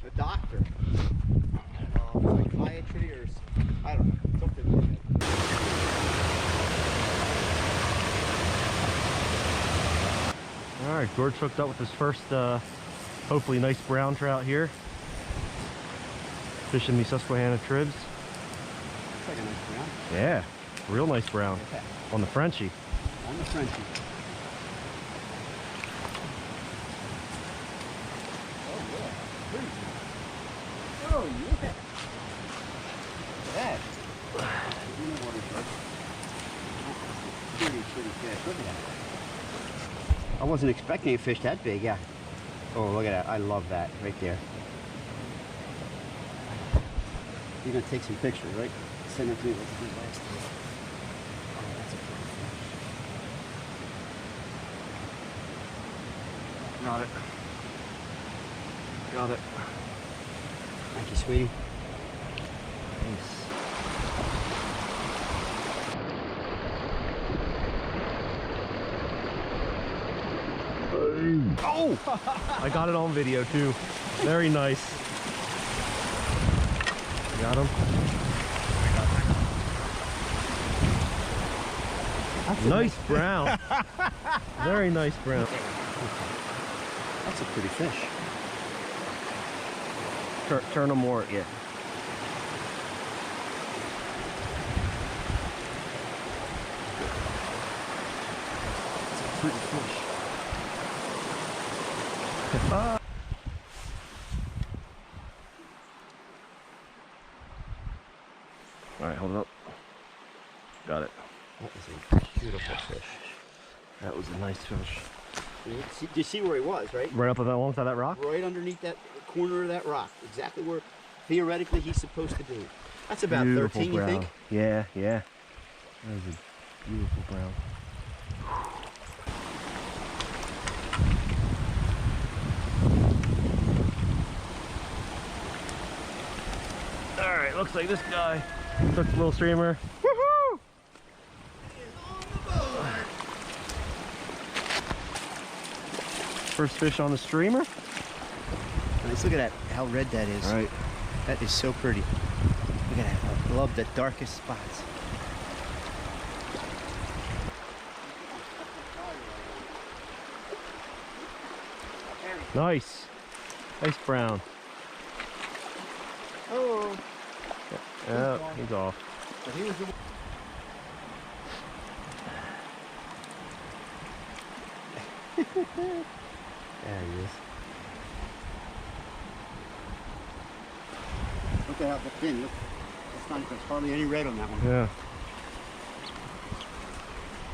a doctor. Psychiatry or I don't know, something like that. All right, George hooked up with his first, hopefully nice brown trout here. Fishing the Susquehanna tribs. Looks like a nice brown. Yeah, real nice brown. Yeah. On the Frenchie. On the Frenchie. Oh yeah, pretty. Oh yeah. Look at that. Pretty fish. Look at that. I wasn't expecting a fish that big, yeah. Oh, look at that. I love that right there. You're going to take some pictures, right? Send it to me. Let's do last time. Oh, that's a pretty fish. Got it. Got it. Thank you, sweetie. Nice. Oh! I got it on video too. Very nice. Got him. That's nice brown. Very nice brown. That's a pretty fish. Turn them more, yeah. That's a pretty fish. All right, hold it up. Got it. That was a beautiful fish. That was a nice fish. You see where he was, right? Right up alongside that rock? Right underneath that corner of that rock. Exactly where theoretically he's supposed to be. That's about Beautiful 13, brown. you think? Yeah, yeah. That was a beautiful brown. All right, looks like this guy took the little streamer. Woohoo! First fish on the streamer. Nice. Look at that, how red that is. All right. That is so pretty. Look at that. I love the darkest spots. Nice. Nice brown. Oh. Yeah, he's off. But he was the There he is. Look at how the fin. Look, there's hardly any red on that one. Yeah.